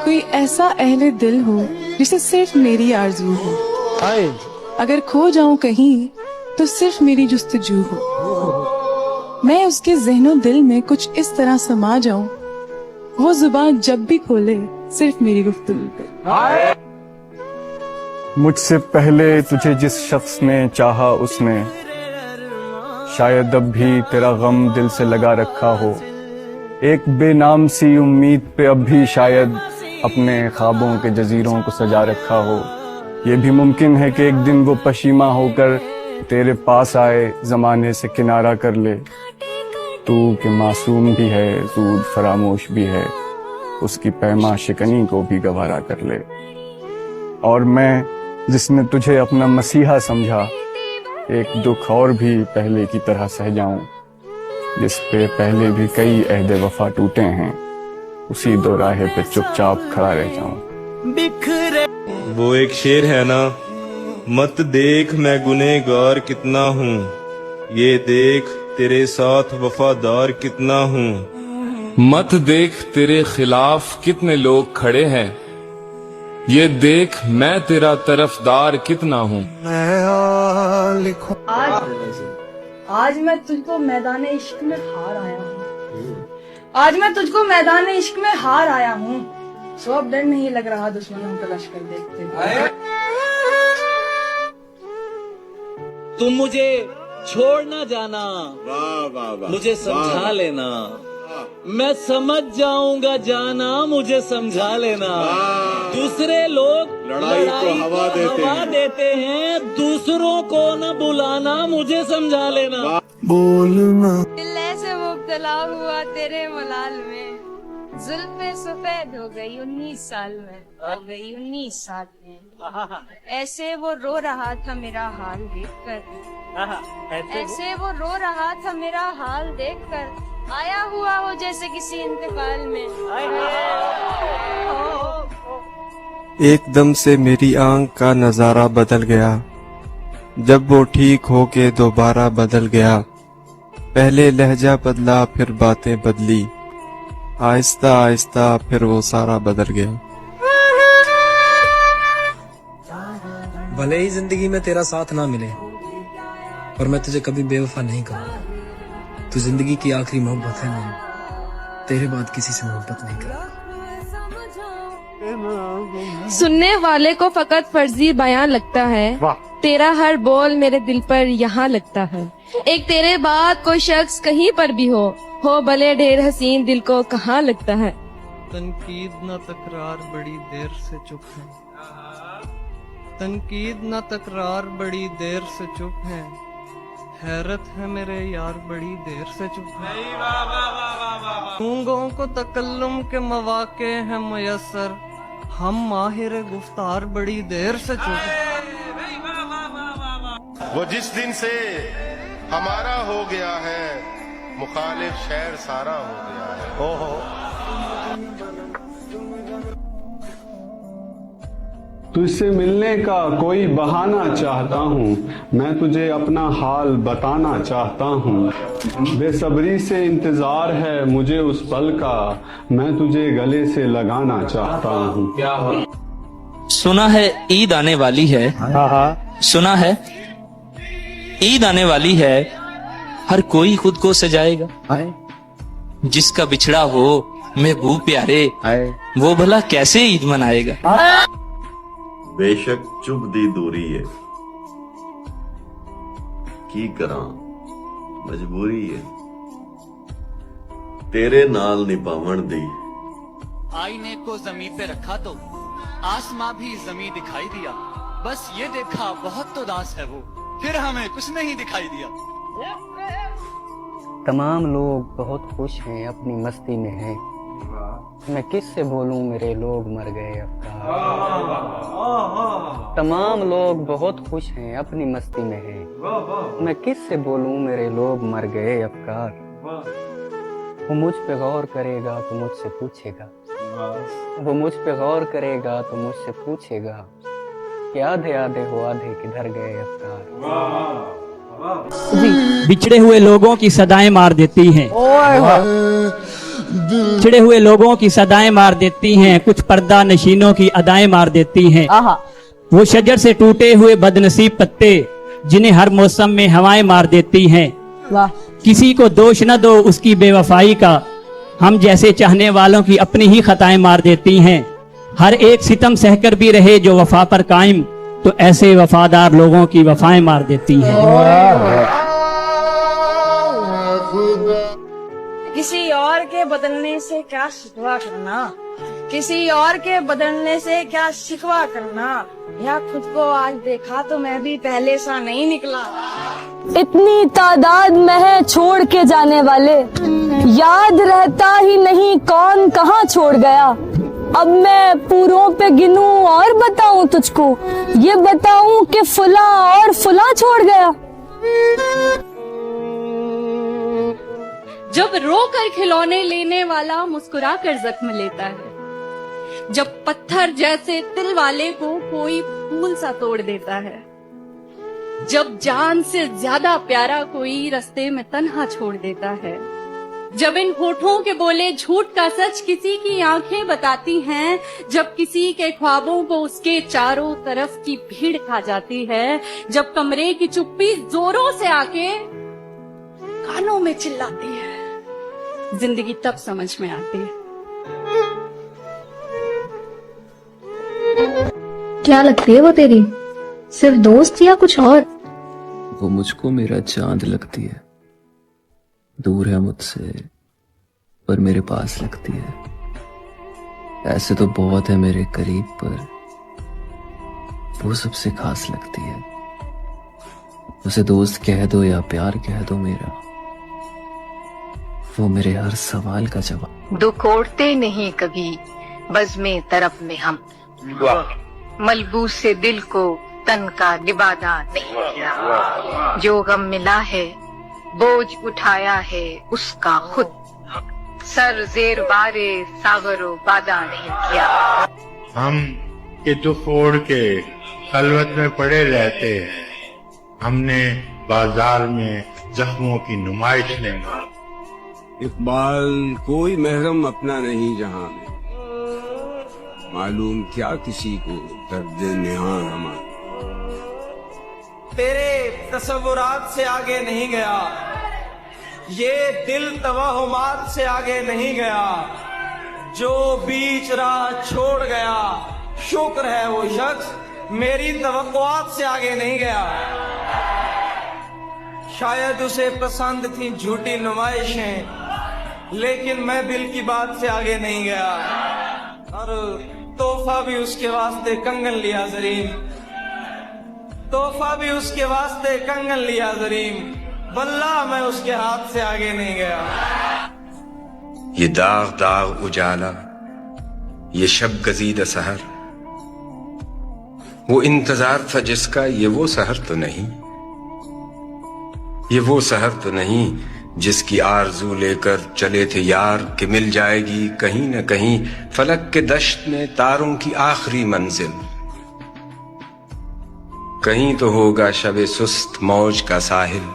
कोई ऐसा अहले दिल हो जिसे सिर्फ मेरी आरज़ू हो, अगर खो जाऊं कहीं तो सिर्फ मेरी जुस्तजू हो, मैं उसके ज़हनो दिल में कुछ इस तरह समा जाऊं, वो जुबान जब भी खोले सिर्फ मेरी गुफ्तगू पे। मुझसे पहले तुझे जिस शख्स ने चाहा उसने शायद अब भी तेरा गम दिल से लगा रखा हो, एक बेनाम सी उम्मीद पे अब भी शायद अपने ख्वाबों के जजीरों को सजा रखा हो। ये भी मुमकिन है कि एक दिन वो पशीमा होकर तेरे पास आए, ज़माने से किनारा कर ले। तू कि मासूम भी है, ज़ूद फरामोश भी है, उसकी पैमा शिकनी को भी गवारा कर ले। और मैं जिसने तुझे अपना मसीहा समझा, एक दुख और भी पहले की तरह सह जाऊं, जिस पे पहले भी कई अहद वफा टूटे हैं, उसी दो राहे पे चुपचाप खड़ा रह जाऊं। वो एक शेर है ना, मत देख मैं गुनहगार कितना हूँ, ये देख तेरे साथ वफादार कितना हूँ। मत देख तेरे खिलाफ कितने लोग खड़े हैं, ये देख मैं तेरा तरफदार कितना हूँ। आज मैं तुझको मैदान इश्क में हार आया हूँ, आज मैं तुझको मैदान इश्क में हार आया हूँ। सो अब डर नहीं लग रहा दुश्मनों का लश्कर देखते हुए। तुम मुझे छोड़ ना जाना, मुझे समझा लेना, मैं समझ जाऊंगा जाना, मुझे समझा लेना। दूसरे लोग लड़ाई को हवा देते हैं, दूसरों को न बुलाना, मुझे समझा लेना। बोलना दिल ऐसे मुब्तला हुआ तेरे मलाल में, जुल्फे सफेद हो गई 19 साल में, हो गई 19 साल में। ऐसे वो रो रहा था मेरा हाल देखकर, ऐसे वो रो रहा था मेरा हाल देखकर, आया हुआ हो जैसे किसी इंतकाल में। एकदम से मेरी आंख का नजारा बदल गया, जब वो ठीक हो के दोबारा बदल गया। पहले लहजा बदला फिर बातें बदली, आहिस्ता आहिस्ता फिर वो सारा बदल गया। भले ही जिंदगी में तेरा साथ ना मिले, और मैं तुझे कभी बेवफा नहीं कहूँगा। तू जिंदगी की आखिरी मोहब्बत है मेरी, तेरे बाद किसी से मोहब्बत नहीं करूँगा। सुनने वाले को फकत फर्जी बयान लगता है, तेरा हर बोल मेरे दिल पर यहाँ लगता है। एक तेरे बाद कोई शख्स कहीं पर भी हो भले ढेर हसीन, दिल को कहाँ लगता है। तनकीद न तकरार बड़ी देर से चुप है, तनकीद न तकरार बड़ी देर से चुप है, हैरत है मेरे यार बड़ी देर से चुप है। गूंगों को तकल्लुम के मौके हैं मुयस्सर, हम माहिर गुफ्तार बड़ी देर से चुप है। वो जिस दिन से हमारा हो गया है, मुखालिफ शहर सारा हो गया है। ओहो तुझसे मिलने का कोई बहाना चाहता हूँ, मैं तुझे अपना हाल बताना चाहता हूँ। बेसब्री से इंतजार है मुझे उस पल का, मैं तुझे गले से लगाना चाहता हूँ। सुना है ईद आने वाली है, सुना है ईद आने वाली है, हर कोई खुद को सजाएगा। जिसका बिछड़ा हो महबूब प्यारे, वो भला कैसे ईद मनाएगा। बेशक चुभ दी दूरी है, की करां मजबूरी है, तेरे नाल निभावण दी। आईने को जमीन पे रखा तो आसमां भी जमीन दिखाई दिया, बस ये देखा बहुत तो दास है वो, फिर हमें कुछ नहीं दिखाई दिया। तमाम लोग बहुत खुश हैं अपनी मस्ती में हैं, मैं किससे बोलूं मेरे लोग मर गए अफकार। तमाम लोग बहुत खुश हैं अपनी मस्ती में हैं, मैं किससे बोलूं मेरे लोग मर गए अफकार। वो मुझ पे गौर करेगा तो मुझसे पूछेगा, वो मुझ पे गौर करेगा तो मुझसे पूछेगा कि आधे आधे हो आधे किधर गए अफकार। बिछड़े हुए लोगों की सदाएं मार देती हैं, चिड़े हुए लोगों की सदाएं मार देती हैं, कुछ पर्दा नशीनों की अदाएं मार देती हैं। वो शजर से टूटे हुए बदनसीब पत्ते जिन्हें हर मौसम में हवाएं मार देती हैं। किसी को दोष न दो उसकी बेवफाई का, हम जैसे चाहने वालों की अपनी ही खताएं मार देती हैं। हर एक सितम सहकर भी रहे जो वफा पर कायम, तो ऐसे वफादार लोगों की वफाएं मार देती हैं। किसी और के बदलने से क्या शिकवा करना, किसी और के बदलने से क्या शिकवा करना, या खुद को आज देखा तो मैं भी पहले सा नहीं निकला। इतनी तादाद में है छोड़ के जाने वाले, याद रहता ही नहीं कौन कहाँ छोड़ गया। अब मैं पूरों पे गिनूं और बताऊं तुझको, ये बताऊं कि फुला और फुला छोड़ गया। जब रो कर खिलौने लेने वाला मुस्कुरा कर जख्म लेता है, जब पत्थर जैसे दिल वाले को कोई फूल सा तोड़ देता है, जब जान से ज्यादा प्यारा कोई रास्ते में तन्हा छोड़ देता है, जब इन होठों के बोले झूठ का सच किसी की आंखें बताती हैं, जब किसी के ख्वाबों को उसके चारों तरफ की भीड़ खा जाती है, जब कमरे की चुप्पी जोरों से आके कानों में चिल्लाती है, जिंदगी तब समझ में आती है। क्या लगती है वो तेरी, सिर्फ दोस्त या कुछ और? वो मुझको मेरा चांद लगती है, दूर है मुझसे पर मेरे पास लगती है। ऐसे तो बहुत है मेरे करीब पर वो सबसे खास लगती है। उसे दोस्त कह दो या प्यार कह दो मेरा, वो मेरे हर सवाल का जवाब। दुख ओढ़ते नहीं कभी बज़्मे तरफ में हम, मलबूस से दिल को तन का लिबादा नहीं किया। जो गम मिला है बोझ उठाया है उसका खुद, सर जेर बारे सागरो बादा नहीं किया। हम के दुख ओढ़ के खलवत में पड़े रहते हैं, हमने बाजार में जख्मों की नुमाइश नहीं की। इकबाल कोई महरम अपना नहीं जहां में, मालूम क्या किसी को दर्द निहां हमारा। तेरे तसव्वुरात से आगे नहीं गया, ये दिल तवहुमात से आगे नहीं गया। जो बीच राह छोड़ गया शुक्र है वो शख्स मेरी तवक्कुआत से आगे नहीं गया। शायद उसे पसंद थी झूठी नुमाइशें, लेकिन मैं दिल की बात से आगे नहीं गया। और तोहफा भी उसके वास्ते कंगन लिया जरीम, तोहफा भी उसके वास्ते कंगन लिया जरीम, वल्लाह मैं उसके हाथ से आगे नहीं गया। ये दाग दाग उजाला, ये शब गजीद सहर, वो इंतजार था जिसका, ये वो सहर तो नहीं, ये वो सहर तो नहीं जिसकी आरज़ू लेकर चले थे यार कि मिल जाएगी कहीं न कहीं फलक के दश्त में तारों की आखिरी मंजिल। कहीं तो होगा शबे सुस्त मौज का साहिल,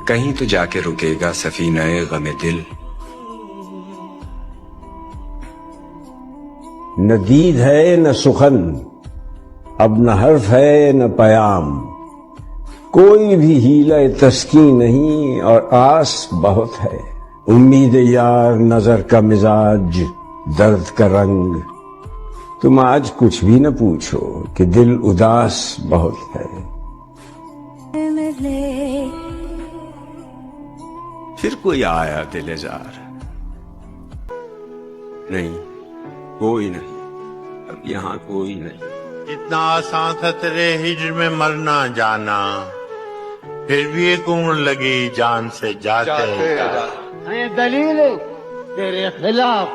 कहीं तो जाके रुकेगा सफीनाए गमे दिल। न दीद है न सुखन, अब न हर्फ है न पयाम, कोई भी हीला तस्कीन नहीं और आस बहुत है। उम्मीद यार नजर का मिजाज दर्द का रंग, तुम आज कुछ भी न पूछो कि दिल उदास बहुत है। फिर कोई आया दिलेजार, नहीं कोई नहीं, अब यहाँ कोई नहीं। इतना आसान था तेरे हिज्र में मरना जाना, फिर भी एक उम्र लगी जान से जाते मैं दलील तेरे खिलाफ,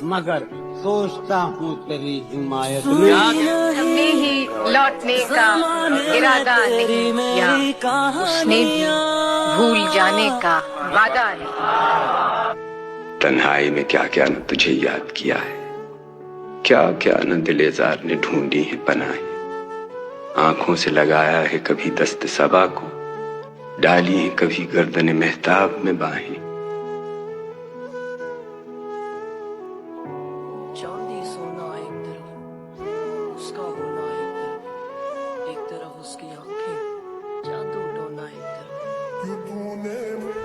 मगर सोचता हूँ तेरी हिमायत में। हमने ही लौटने का इरादा नहीं किया, उसने भी भूल जाने का वादा नहीं। तन्हाई में क्या क्या न तुझे याद किया है, क्या क्या न दिलेजार ने ढूंढी है पनाहे। आंखों से लगाया है कभी दस्त सबा को, डाली है कभी गर्दन मेहताब में बाहें। सोना एक तरफ, उसका होना एक तरफ उसकी आंखें, जादू टोना एक तरफ।